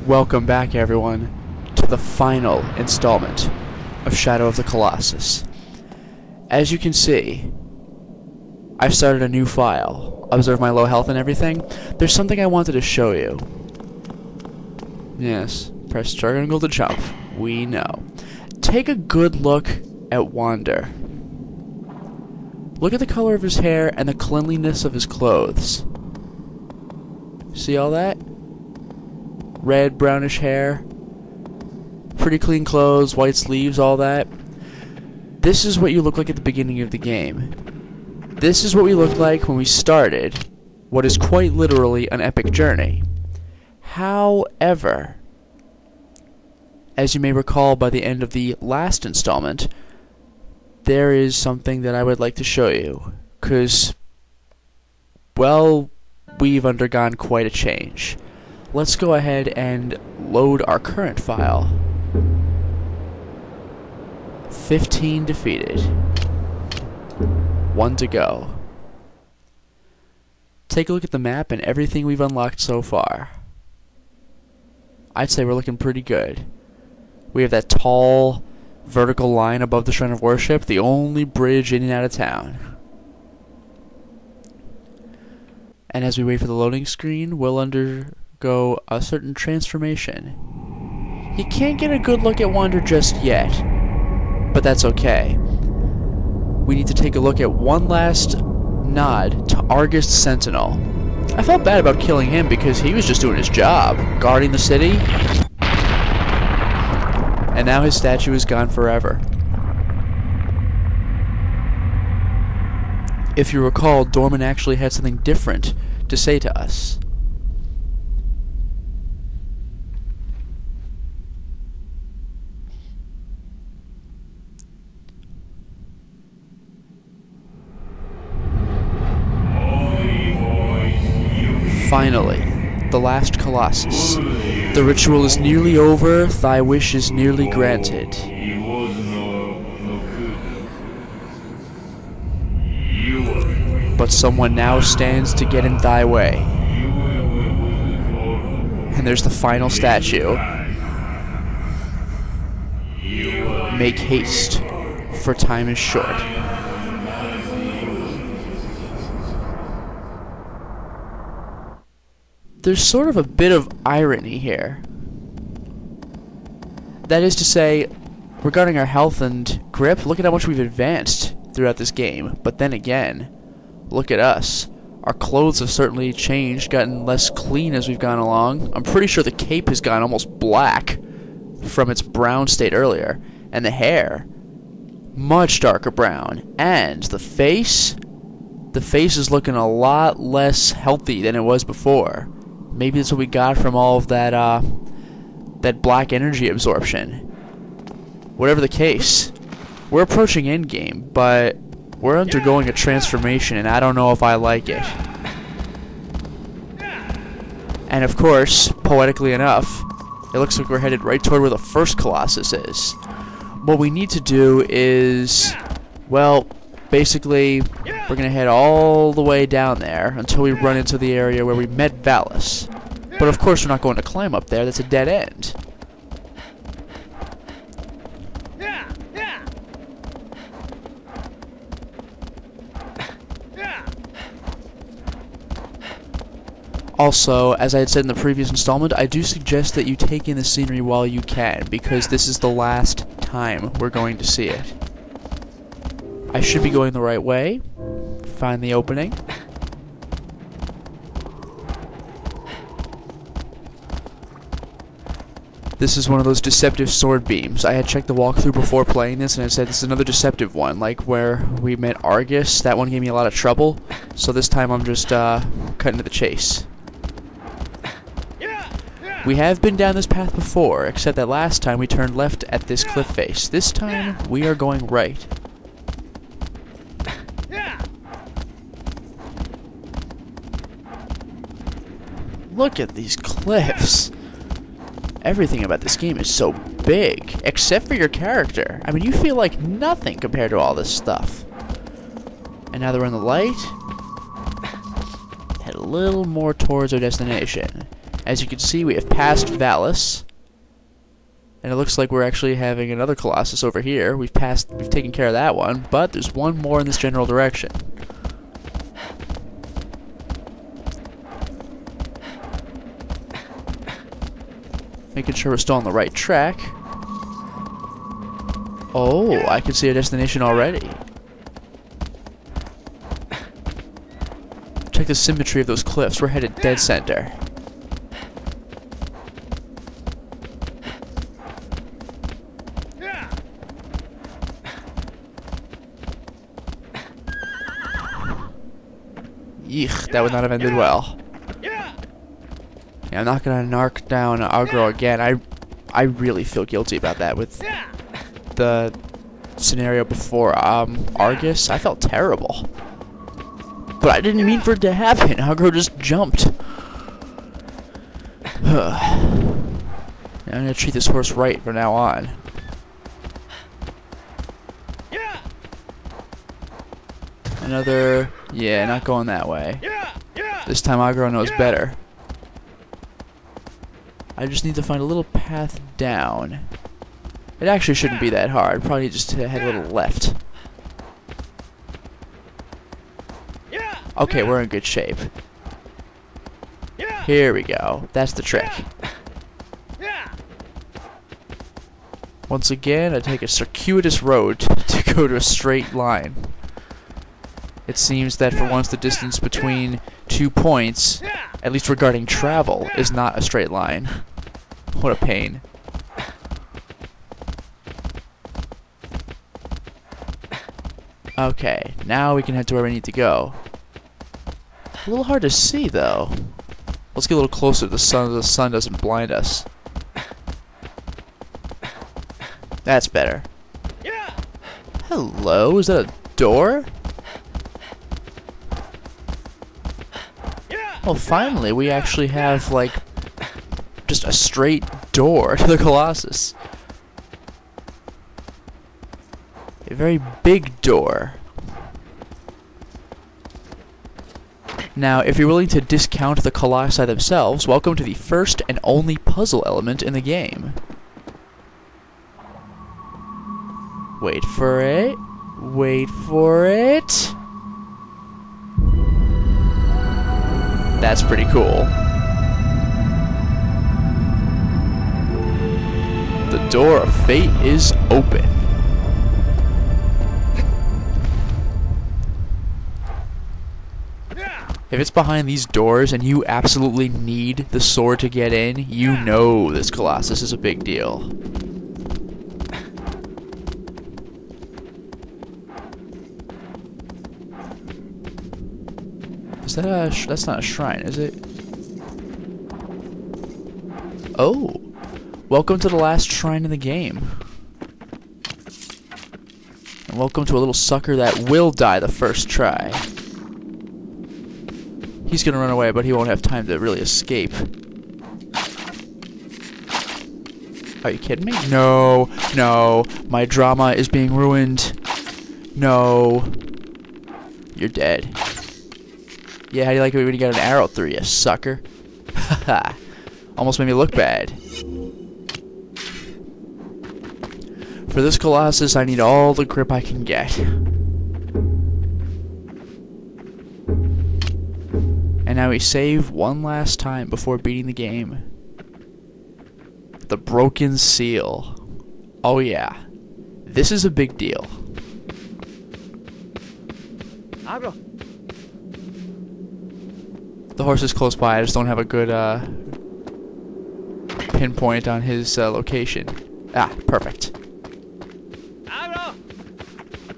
Welcome back, everyone, to the final installment of Shadow of the Colossus. As you can see, I've started a new file. Observe my low health and everything. There's something I wanted to show you. Yes, press triangle to jump. We know. Take a good look at Wander. Look at the color of his hair and the cleanliness of his clothes. See all that? Red, brownish hair. Pretty clean clothes, white sleeves, all that. This is what you look like at the beginning of the game. This is what we looked like when we started what is quite literally an epic journey. However, as you may recall by the end of the last installment, there is something that I would like to show you, because, well, we've undergone quite a change. Let's go ahead and load our current file. 15 defeated. 1 to go. Take a look at the map and everything we've unlocked so far. I'd say we're looking pretty good. We have that tall vertical line above the Shrine of Worship, the only bridge in and out of town. And as we wait for the loading screen, we'll undergo a certain transformation. You can't get a good look at Wander just yet, but that's okay. We need to take a look at one last nod to Argus Sentinel. I felt bad about killing him because he was just doing his job, guarding the city. And now his statue is gone forever. If you recall, Dorman actually had something different to say to us. Finally, the last Colossus. The ritual is nearly over, thy wish is nearly granted. But someone now stands to get in thy way. And there's the final statue. Make haste, for time is short. There's sort of a bit of irony here. That is to say, regarding our health and grip, look at how much we've advanced throughout this game. But then again, look at us. Our clothes have certainly changed, gotten less clean as we've gone along. I'm pretty sure the cape has gone almost black from its brown state earlier. And the hair, much darker brown. And the face is looking a lot less healthy than it was before. Maybe that's what we got from all of that, that black energy absorption. Whatever the case, we're approaching endgame, but we're undergoing a transformation, and I don't know if I like it. And of course, poetically enough, it looks like we're headed right toward where the first Colossus is. What we need to do is, well, basically, we're going to head all the way down there until we run into the area where we met Valus. But of course we're not going to climb up there, that's a dead end. Also, as I had said in the previous installment, I do suggest that you take in the scenery while you can, because this is the last time we're going to see it. I should be going the right way. Find the opening. This is one of those deceptive sword beams. I had checked the walkthrough before playing this, and it said this is another deceptive one, like where we met Argus. That one gave me a lot of trouble, so this time I'm just cutting to the chase. We have been down this path before, except that last time we turned left at this cliff face. This time, we are going right. Look at these cliffs. Everything about this game is so big, except for your character. I mean, you feel like nothing compared to all this stuff. And now that we're in the light, head a a little more towards our destination. As you can see, we have passed Valus. And it looks like we're actually having another Colossus over here. We've taken care of that one, but there's one more in this general direction. Making sure we're still on the right track. Oh, I can see a destination already. Check the symmetry of those cliffs. We're headed dead center. Yeesh, that would not have ended well. Yeah, I'm not gonna narc down aggro again. I really feel guilty about that with the scenario before Argus. I felt terrible. But I didn't mean for it to happen. Aggro just jumped. I'm gonna treat this horse right from now on. Another... yeah, not going that way. This time Aggro knows better. I just need to find a little path down. It actually shouldn't be that hard. Probably just to head a little left. Okay, we're in good shape. Here we go. That's the trick. Once again, I take a circuitous road to go to a straight line. It seems that for once the distance between 2 points, at least regarding travel, is not a straight line. What a pain. Okay, now we can head to where we need to go. A little hard to see, though. Let's get a little closer so the sun doesn't blind us. That's better. Hello, is that a door? Oh, finally, we actually have, like, just a straight door to the Colossus. A very big door. Now, if you're willing to discount the Colossi themselves, welcome to the first and only puzzle element in the game. Wait for it. Wait for it. That's pretty cool. The door of fate is open. If it's behind these doors and you absolutely need the sword to get in, you know this Colossus is a big deal. Is that a that's not a shrine, is it? Oh! Welcome to the last shrine in the game. And welcome to a little sucker that will die the first try. He's gonna run away, but he won't have time to really escape. Are you kidding me? No, no, my drama is being ruined. No. You're dead. Yeah, how do you like it when you got an arrow through you, sucker? Haha. Almost made me look bad. For this Colossus, I need all the grip I can get. And now we save one last time before beating the game. The broken seal. Oh yeah. This is a big deal. The horse is close by, I just don't have a good pinpoint on his location. Ah, perfect.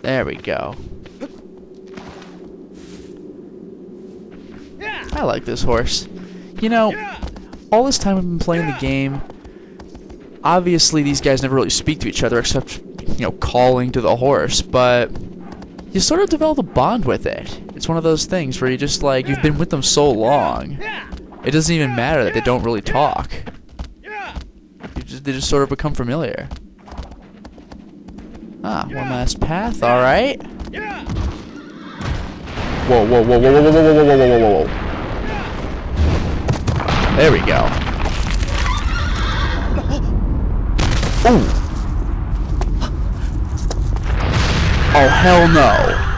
There we go. I like this horse. You know, all this time I've been playing the game, obviously these guys never really speak to each other except, you know, calling to the horse, but you sort of develop a bond with it. It's one of those things where you just, like, you've been with them so long, it doesn't even matter that they don't really talk. They just sort of become familiar. Ah, one last path, alright. Whoa, whoa, whoa, whoa, whoa, whoa, whoa, whoa, whoa, whoa, whoa, whoa. There we go. Ooh. Oh, hell no.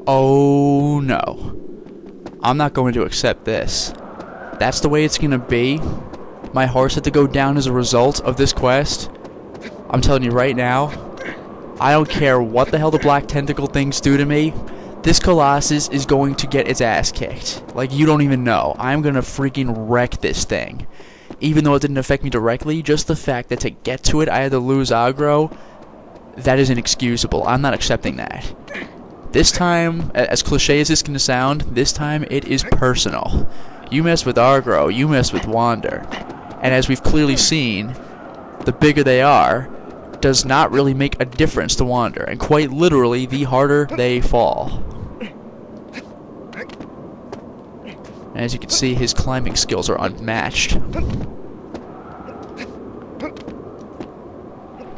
Oh no. I'm not going to accept this. That's the way it's gonna be? My horse had to go down as a result of this quest? I'm telling you right now, I don't care what the hell the black tentacle things do to me. This Colossus is going to get its ass kicked. Like, you don't even know. I'm gonna freaking wreck this thing. Even though it didn't affect me directly, just the fact that to get to it I had to lose aggro, that is inexcusable. I'm not accepting that. This time, as cliche as this can sound, this time it is personal. You mess with aggro, you mess with wander. And as we've clearly seen, the bigger they are, does not really make a difference to wander. And quite literally, the harder they fall. And as you can see, his climbing skills are unmatched.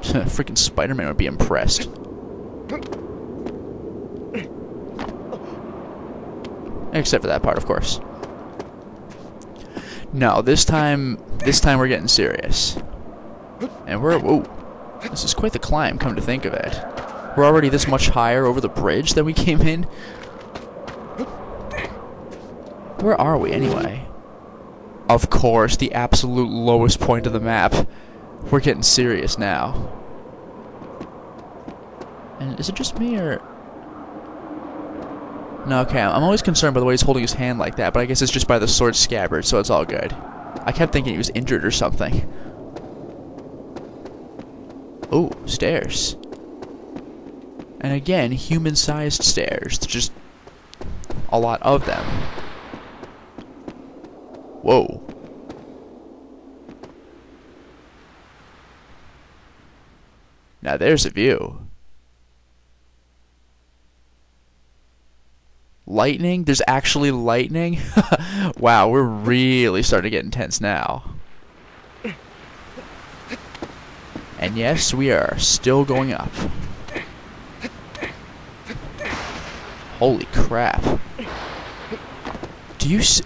Freaking Spider-Man would be impressed. Except for that part, of course. No, this time we're getting serious. And whoa, this is quite the climb, come to think of it. We're already this much higher over the bridge than we came in. Where are we, anyway? Of course, the absolute lowest point of the map. We're getting serious now. And is it just me, or... No, okay, I'm always concerned by the way he's holding his hand like that, but I guess it's just by the sword scabbard, so it's all good. I kept thinking he was injured or something. Ooh, stairs. And again, human-sized stairs. Just a lot of them. Whoa. Now there's a view. Lightning? There's actually lightning? Wow, we're really starting to get intense now. And yes, we are still going up. Holy crap. Do you see...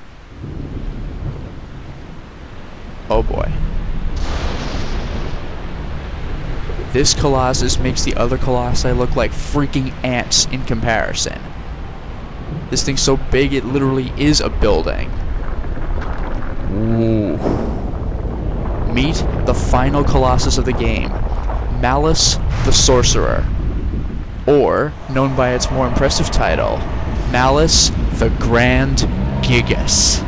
Oh boy. This Colossus makes the other Colossi look like freaking ants in comparison. This thing's so big it literally is a building. Ooh. Meet the final Colossus of the game, Malice the Sorcerer. Or, known by its more impressive title, Malice the Grand Gigas.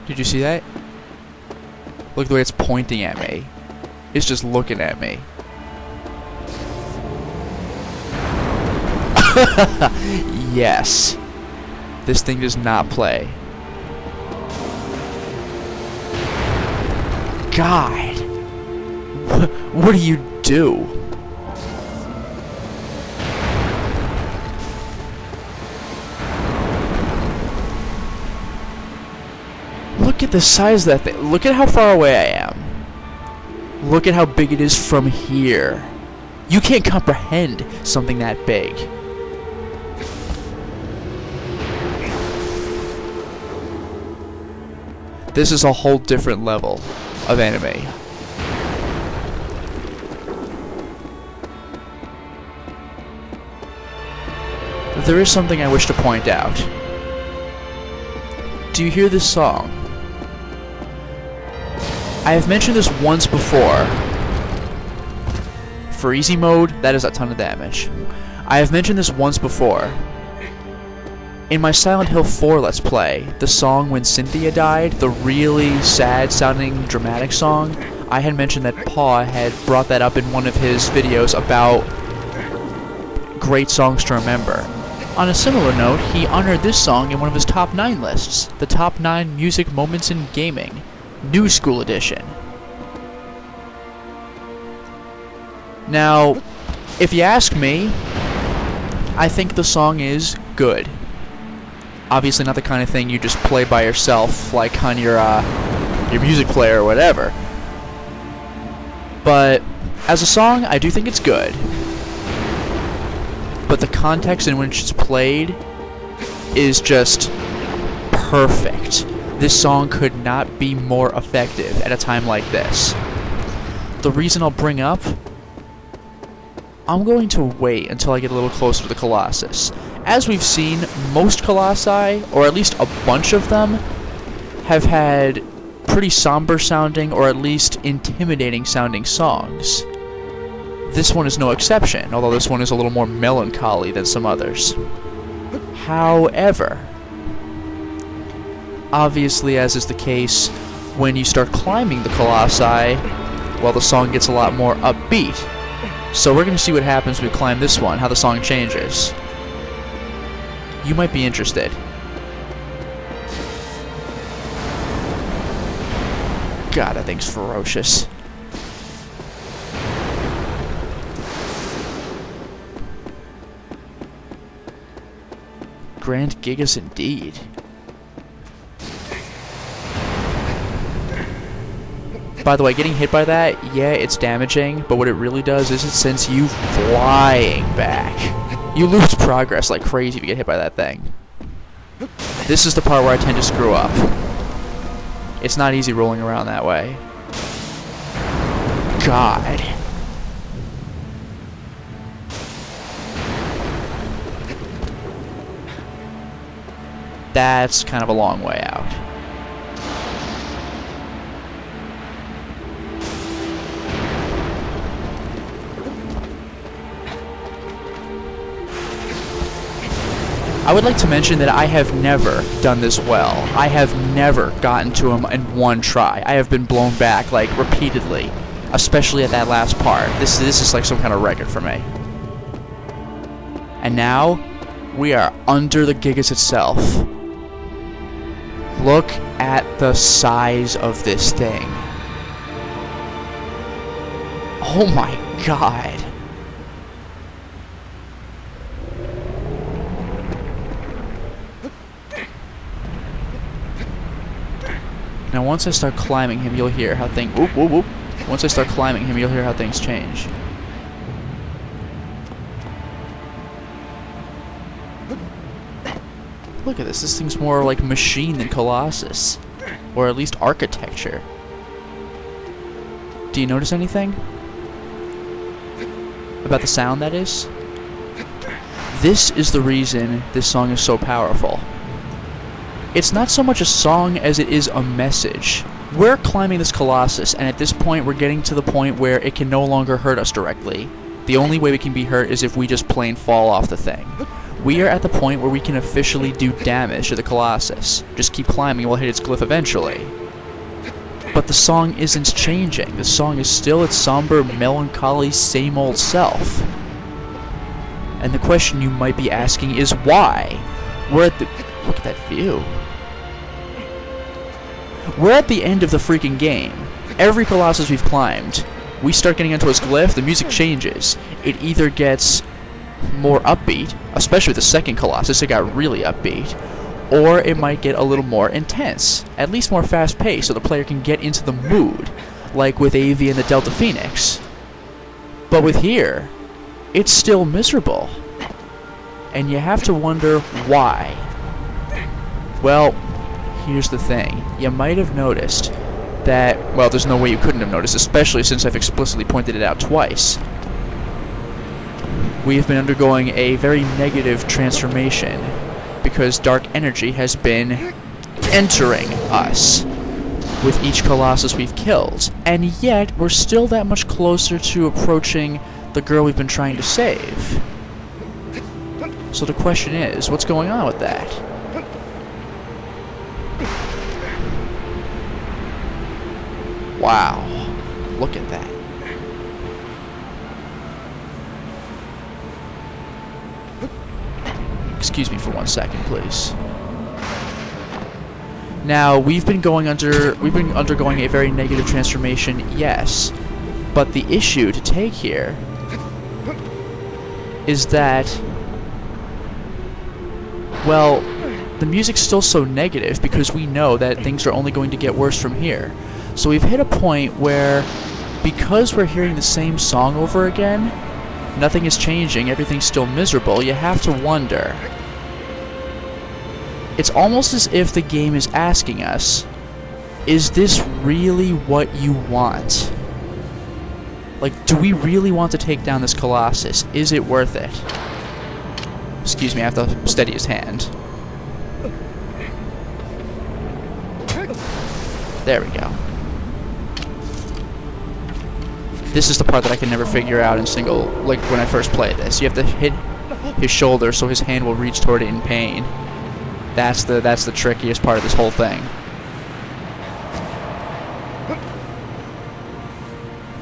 Did you see that? Look at the way it's pointing at me. It's just looking at me. Yes. This thing does not play. God. What do you do? Look at the size of that thing. Look at how far away I am. Look at how big it is from here. You can't comprehend something that big. This is a whole different level of anime. There is something I wish to point out. Do you hear this song? I have mentioned this once before. For easy mode, that is a ton of damage. I have mentioned this once before. In my Silent Hill 4 Let's Play, the song When Cynthia Died, the really sad-sounding, dramatic song, I had mentioned that Paw had brought that up in one of his videos about great songs to remember. On a similar note, he honored this song in one of his top 9 lists, the top 9 music moments in gaming, New School Edition. Now, if you ask me, I think the song is good. Obviously not the kind of thing you just play by yourself, like on your music player or whatever. But as a song, I do think it's good. But the context in which it's played is just perfect. This song could not be more effective at a time like this. The reason I'll bring up, I'm going to wait until I get a little closer to the Colossus. As we've seen, most Colossi, or at least a bunch of them, have had pretty somber sounding, or at least intimidating sounding songs. This one is no exception, although this one is a little more melancholy than some others. However, obviously, as is the case, when you start climbing the Colossi, well, the song gets a lot more upbeat. So we're going to see what happens when we climb this one, how the song changes. You might be interested. God, that thing's ferocious. Grand Gigas indeed. By the way, getting hit by that, yeah, it's damaging, but what it really does is it sends you flying back. You lose progress like crazy if you get hit by that thing. This is the part where I tend to screw up. It's not easy rolling around that way. God. That's kind of a long way out. I would like to mention that I have never done this well. I have never gotten to him in one try. I have been blown back, like, repeatedly. Especially at that last part. This is like some kind of record for me. And now, we are under the Gigas itself. Look at the size of this thing. Oh my god. Now once I start climbing him, you'll hear how things... Whoop, whoop, whoop. Once I start climbing him, you'll hear how things change. Look at this. This thing's more like machine than Colossus. Or at least architecture. Do you notice anything? About the sound, that is? This is the reason this song is so powerful. It's not so much a song as it is a message. We're climbing this Colossus, and at this point we're getting to the point where it can no longer hurt us directly. The only way we can be hurt is if we just plain fall off the thing. We are at the point where we can officially do damage to the Colossus. Just keep climbing and we'll hit its glyph eventually. But the song isn't changing. The song is still its somber, melancholy, same old self. And the question you might be asking is why? We're at the... Look at that view. We're at the end of the freaking game. Every Colossus we've climbed, we start getting into its glyph, the music changes. It either gets more upbeat, especially with the second Colossus, it got really upbeat, or it might get a little more intense, at least more fast-paced, so the player can get into the mood, like with AV and the Delta Phoenix. But with here, it's still miserable. And you have to wonder why. Well, here's the thing. You might have noticed that, well, there's no way you couldn't have noticed, especially since I've explicitly pointed it out twice. We have been undergoing a very negative transformation because dark energy has been entering us with each Colossus we've killed, and yet we're still that much closer to approaching the girl we've been trying to save. So the question is, what's going on with that? Wow. Look at that. Excuse me for 1 second, please. Now, we've been undergoing a very negative transformation, yes. But the issue to take here is that, well, the music's still so negative because we know that things are only going to get worse from here. So we've hit a point where, because we're hearing the same song over again, nothing is changing, everything's still miserable, you have to wonder. It's almost as if the game is asking us, is this really what you want? Like, do we really want to take down this Colossus? Is it worth it? Excuse me, I have to steady his hand. There we go. This is the part that I can never figure out in single, like when I first played this. You have to hit his shoulder so his hand will reach toward it in pain. That's the trickiest part of this whole thing.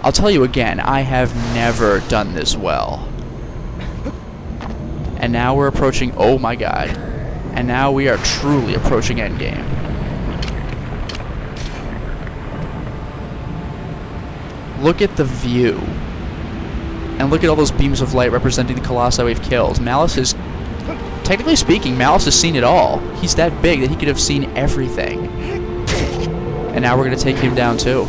I'll tell you again, I have never done this well. And now we're approaching, oh my god. And now we are truly approaching endgame. Look at the view. And look at all those beams of light representing the Colossi we've killed. Malice is, technically speaking, Malice has seen it all. He's that big that he could have seen everything. And now we're going to take him down too.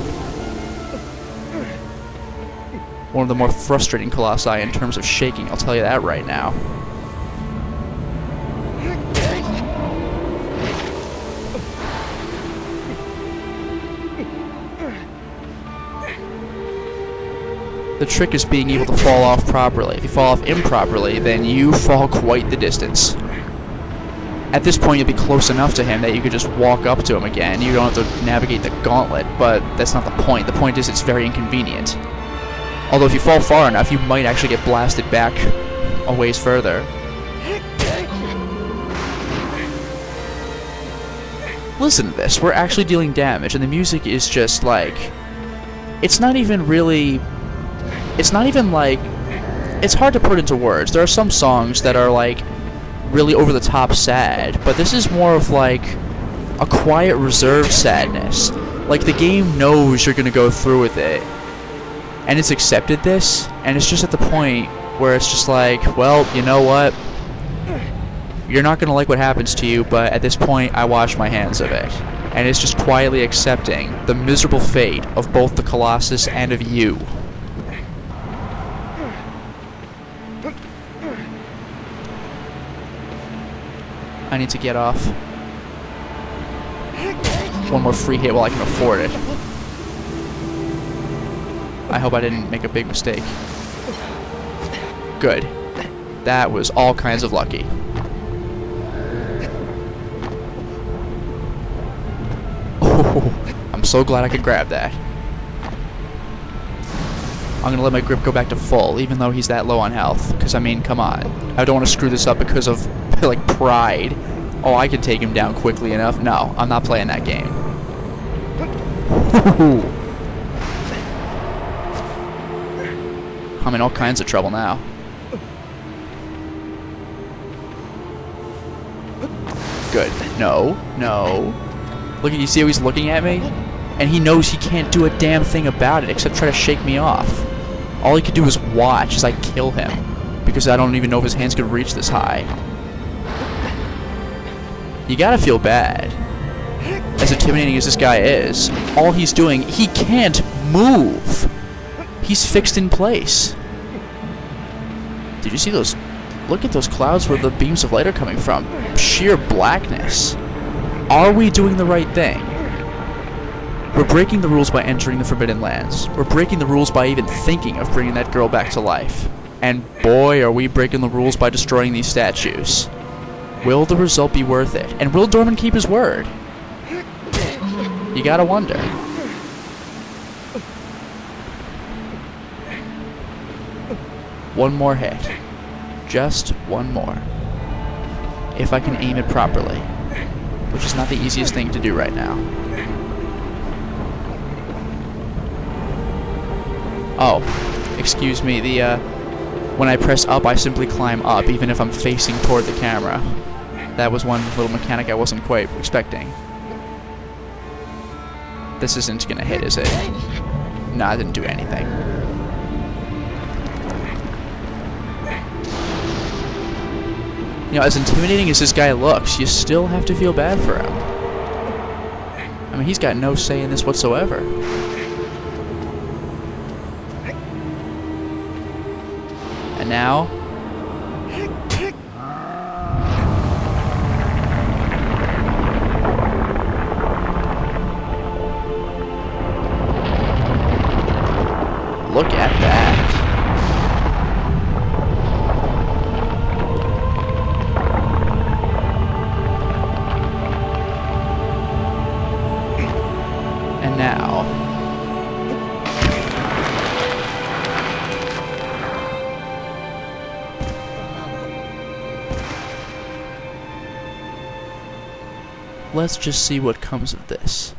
One of the more frustrating Colossi in terms of shaking, I'll tell you that right now. The trick is being able to fall off properly. If you fall off improperly, then you fall quite the distance. At this point, you'll be close enough to him that you could just walk up to him again. You don't have to navigate the gauntlet, but that's not the point. The point is it's very inconvenient. Although if you fall far enough, you might actually get blasted back a ways further. Listen to this. We're actually dealing damage, and the music is just like... It's not even really... It's not even like... It's hard to put into words. There are some songs that are like really over-the-top sad, but this is more of like a quiet, reserved sadness. Like the game knows you're gonna go through with it, and it's accepted this, and it's just at the point where it's just like, well, you know what? You're not gonna like what happens to you, but at this point, I wash my hands of it. And it's just quietly accepting the miserable fate of both the Colossus and of you. I need to get off. One more free hit while I can afford it. I hope I didn't make a big mistake. Good. That was all kinds of lucky. Oh, I'm so glad I could grab that. I'm gonna let my grip go back to full, even though he's that low on health. Because, I mean, come on. I don't want to screw this up because of, like, pride. Oh, I can take him down quickly enough. No, I'm not playing that game. I'm in all kinds of trouble now. Good. No. No. Look at, you see how he's looking at me? And he knows he can't do a damn thing about it except try to shake me off. All he could do is watch as I kill him, because I don't even know if his hands could reach this high. You gotta feel bad. As intimidating as this guy is, all he's doing, he can't move. He's fixed in place. Did you see those? Look at those clouds where the beams of light are coming from. Sheer blackness. Are we doing the right thing? We're breaking the rules by entering the Forbidden Lands. We're breaking the rules by even thinking of bringing that girl back to life. And boy, are we breaking the rules by destroying these statues. Will the result be worth it? And will Dorman keep his word? You gotta wonder. One more hit. Just one more. if I can aim it properly, which is not the easiest thing to do right now. Oh, excuse me, when I press up, I simply climb up, even if I'm facing toward the camera. That was one little mechanic I wasn't quite expecting. This isn't gonna hit, is it? No, I didn't do anything. You know, as intimidating as this guy looks, you still have to feel bad for him. I mean, he's got no say in this whatsoever. And now... look at that. And now... let's just see what comes of this.